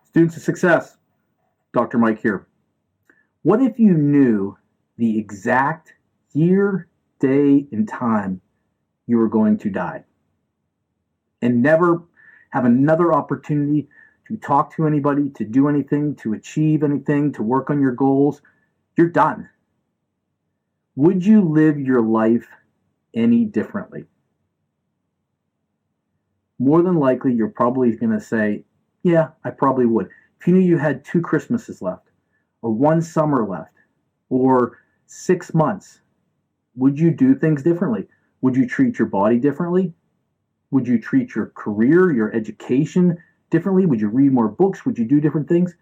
Students of Success, Dr. Mike here. What if you knew the exact year, day, and time you were going to die and never have another opportunity to talk to anybody, to do anything, to achieve anything, to work on your goals? You're done. Would you live your life any differently? More than likely, you're probably going to say, yeah, I probably would. If you knew you had 2 Christmases left, or 1 summer left, or 6 months, would you do things differently? Would you treat your body differently? Would you treat your career, your education differently? Would you read more books? Would you do different things?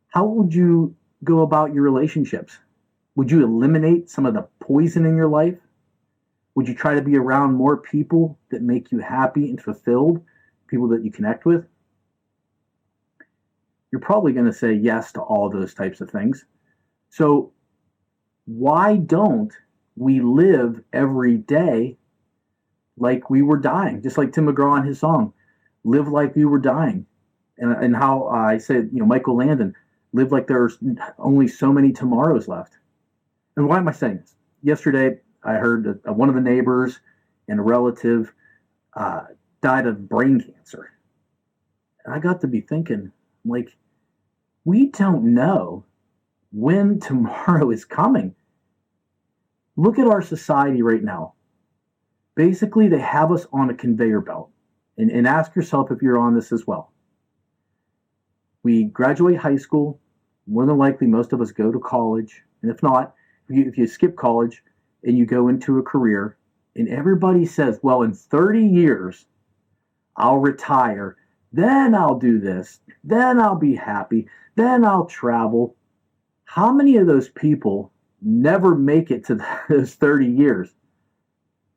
How would you go about your relationships? Would you eliminate some of the poison in your life? Would you try to be around more people that make you happy and fulfilled, people that you connect with? You're probably going to say yes to all those types of things. So why don't we live every day like we were dying? Just like Tim McGraw in his song, live like we were dying. And how I said, Michael Landon, live like there's only so many tomorrows left. And why am I saying this? Yesterday, I heard that one of the neighbors and a relative died of brain cancer. And I got to be thinking, like, we don't know when tomorrow is coming. Look at our society right now. Basically, they have us on a conveyor belt. And ask yourself if you're on this as well. We graduate high school. More than likely, most of us go to college. And if not, if you skip college and you go into a career, and everybody says, well, in 30 years, I'll retire. Then I'll do this. Then I'll be happy. Then I'll travel. How many of those people never make it to those 30 years?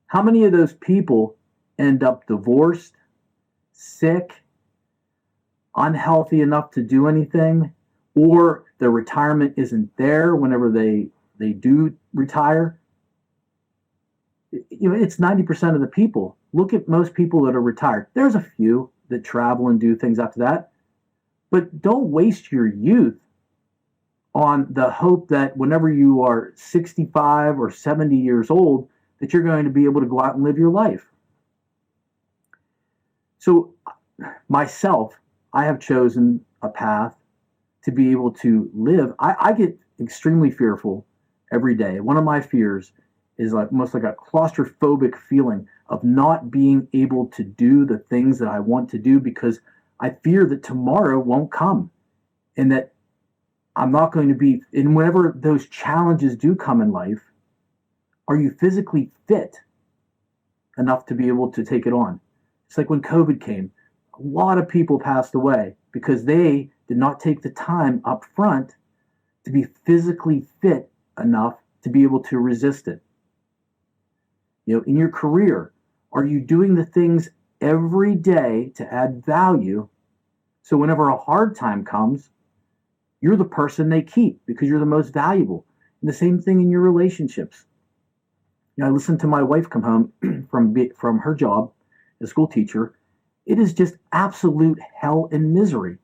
How many of those people end up divorced, sick, unhealthy enough to do anything, or their retirement isn't there whenever they do retire? It's 90% of the people. Look at most people that are retired. There's a few that travel and do things after that. But don't waste your youth on the hope that whenever you are 65 or 70 years old, that you're going to be able to go out and live your life. So myself, I have chosen a path to be able to live. I get extremely fearful every day. One of my fears is almost like a claustrophobic feeling of not being able to do the things that I want to do because I fear that tomorrow won't come and that I'm not going to be, and whenever those challenges do come in life, are you physically fit enough to be able to take it on? It's like when COVID came, a lot of people passed away because they did not take the time up front to be physically fit enough to be able to resist it. In your career, are you doing the things every day to add value so whenever a hard time comes, you're the person they keep because you're the most valuable? And the same thing in your relationships. I listened to my wife come home from her job as a school teacher. It is just absolute hell and misery.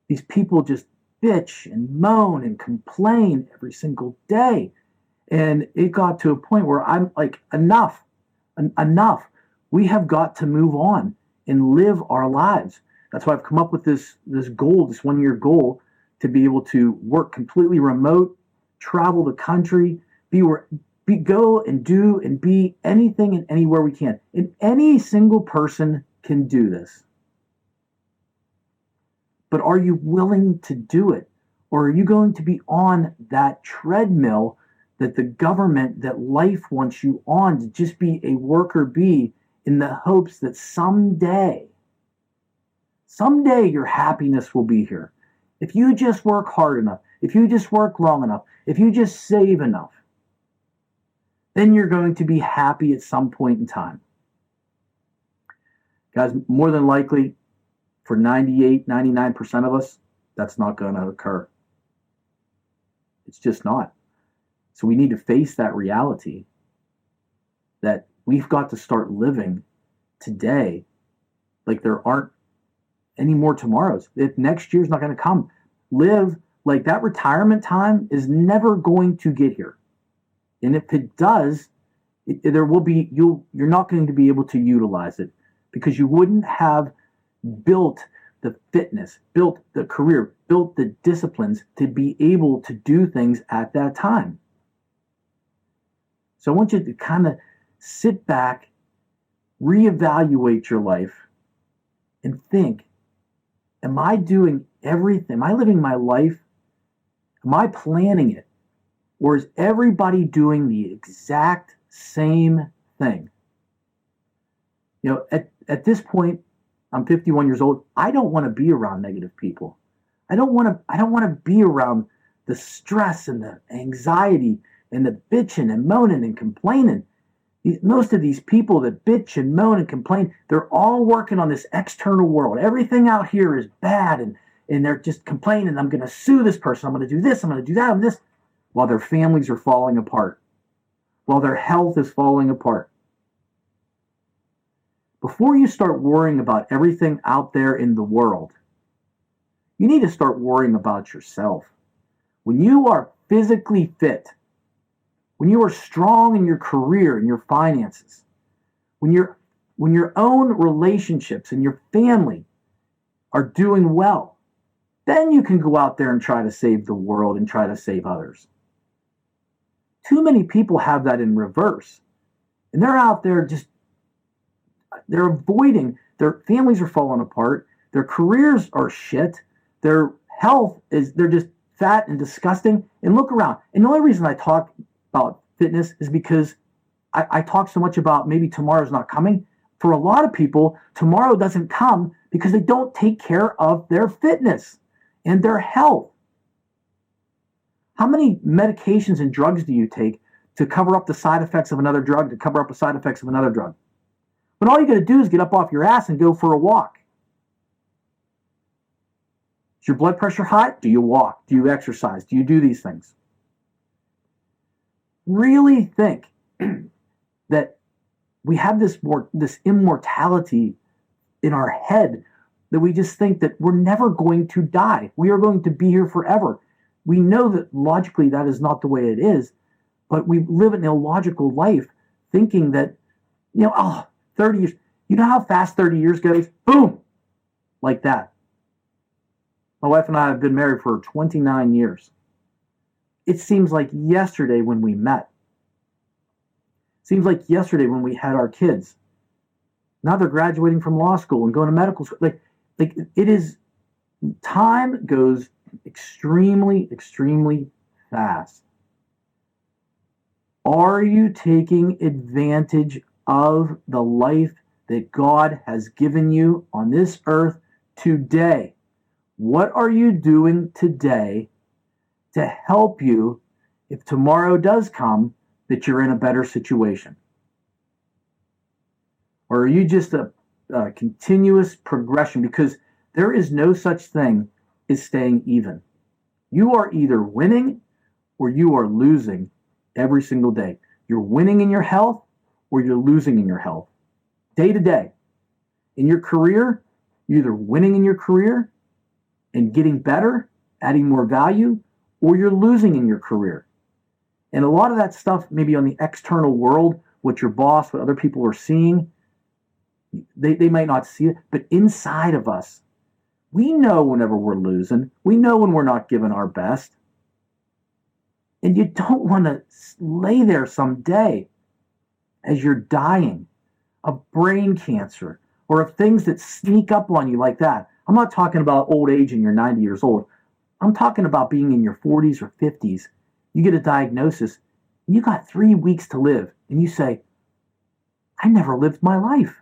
These people just bitch and moan and complain every single day. And it got to a point where I'm like, enough. We have got to move on and live our lives. That's why I've come up with this goal, this 1-year goal, to be able to work completely remote, travel the country, go and do and be anything and anywhere we can. And any single person can do this. But are you willing to do it? Or are you going to be on that treadmill that the government, that life wants you on, to just be a worker bee in the hopes that someday your happiness will be here? If you just work hard enough, if you just work long enough, if you just save enough, then you're going to be happy at some point in time. Guys, more than likely, for 98, 99% of us, that's not going to occur. It's just not. So we need to face that reality that we've got to start living today like there aren't any more tomorrows. If next year's not going to come, live like that retirement time is never going to get here. And if it does, there will be, you're not going to be able to utilize it because you wouldn't have built the fitness, built the career, built the disciplines to be able to do things at that time. So I want you to kind of sit back, reevaluate your life, and think, am I doing everything? Am I living my life? Am I planning it? Or is everybody doing the exact same thing? You know, at this point, I'm 51 years old. I don't want to be around negative people. I don't want to be around the stress and the anxiety and the bitching and moaning and complaining. Most of these people that bitch and moan and complain, they're all working on this external world. Everything out here is bad, and they're just complaining. I'm going to sue this person. I'm going to do this. I'm going to do that. And this, while their families are falling apart, while their health is falling apart. Before you start worrying about everything out there in the world, you need to start worrying about yourself. When you are physically fit, when you are strong in your career and your finances, when your own relationships and your family are doing well, then you can go out there and try to save the world and try to save others. Too many people have that in reverse. And they're out there they're avoiding, their families are falling apart, their careers are shit, their health they're just fat and disgusting. And look around. And the only reason I talk about fitness is because I talk so much about maybe tomorrow's not coming. For a lot of people, tomorrow doesn't come because they don't take care of their fitness and their health. How many medications and drugs do you take to cover up the side effects of another drug, to cover up the side effects of another drug? When all you got to do is get up off your ass and go for a walk. Is your blood pressure high? Do you walk? Do you exercise? Do you do these things? Really think that we have this immortality in our head, that we just think that we're never going to die. We are going to be here forever. We know that logically that is not the way it is, but we live an illogical life thinking that, 30 years. You know how fast 30 years goes? Boom! Like that. My wife and I have been married for 29 years. It seems like yesterday when we met. Seems like yesterday when we had our kids. Now they're graduating from law school and going to medical school. Like it is, time goes extremely, extremely fast. Are you taking advantage of the life that God has given you on this earth today? What are you doing today to help you, if tomorrow does come, that you're in a better situation? Or are you just a continuous progression? Because there is no such thing as staying even. You are either winning or you are losing every single day. You're winning in your health or you're losing in your health. Day to day. In your career, you're either winning in your career and getting better, adding more value, or you're losing in your career. And a lot of that stuff, maybe on the external world, what your boss, what other people are seeing, they might not see it, but inside of us, we know whenever we're losing. We know when we're not giving our best. And you don't want to lay there someday as you're dying of brain cancer or of things that sneak up on you like that. I'm not talking about old age and you're 90 years old. I'm talking about being in your 40s or 50s. You get a diagnosis, and you got 3 weeks to live, and you say, I never lived my life.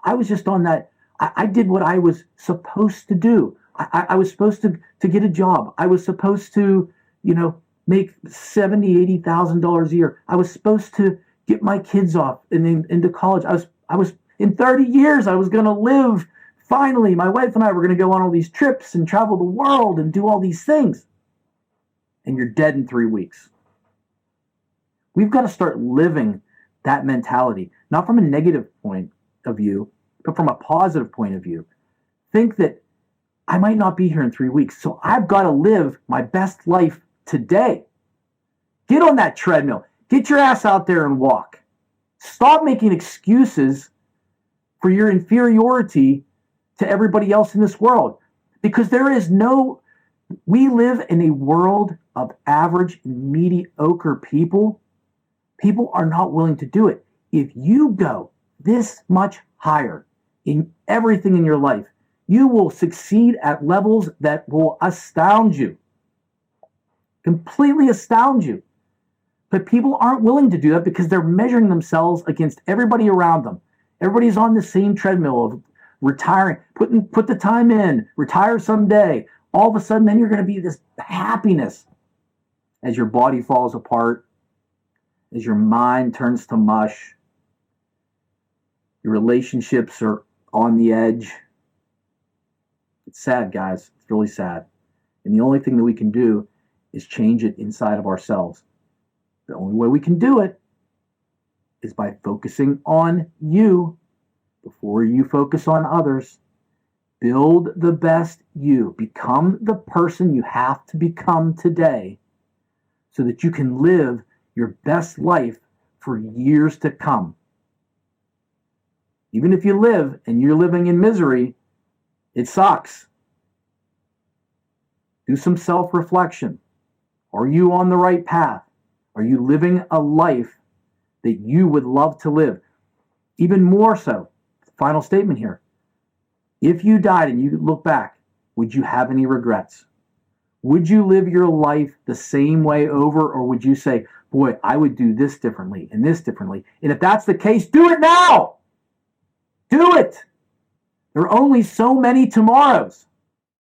I was just on that. I did what I was supposed to do. I was supposed to get a job. I was supposed to, make $70,000, $80,000 a year. I was supposed to get my kids off and into college. I was in 30 years, I was going to live. Finally, my wife and I were going to go on all these trips and travel the world and do all these things. And you're dead in 3 weeks. We've got to start living that mentality, not from a negative point of view, but from a positive point of view. Think that I might not be here in 3 weeks, so I've got to live my best life today. Get on that treadmill. Get your ass out there and walk. Stop making excuses for your inferiority to everybody else in this world. Because we live in a world of average and mediocre people. People are not willing to do it. If you go this much higher in everything in your life, you will succeed at levels that will astound you. Completely astound you. But people aren't willing to do that because they're measuring themselves against everybody around them. Everybody's on the same treadmill of retiring, put the time in, retire someday. All of a sudden, then you're going to be this happiness as your body falls apart, as your mind turns to mush, your relationships are on the edge. It's sad, guys. It's really sad. And the only thing that we can do is change it inside of ourselves. The only way we can do it is by focusing on you before you focus on others. Build the best you. Become the person you have to become today so that you can live your best life for years to come. Even if you live and you're living in misery, it sucks. Do some self-reflection. Are you on the right path? Are you living a life that you would love to live? Even more so, final statement here. If you died and you look back, would you have any regrets? Would you live your life the same way over, or would you say, boy, I would do this differently and this differently? And if that's the case, do it now. Do it. There are only so many tomorrows.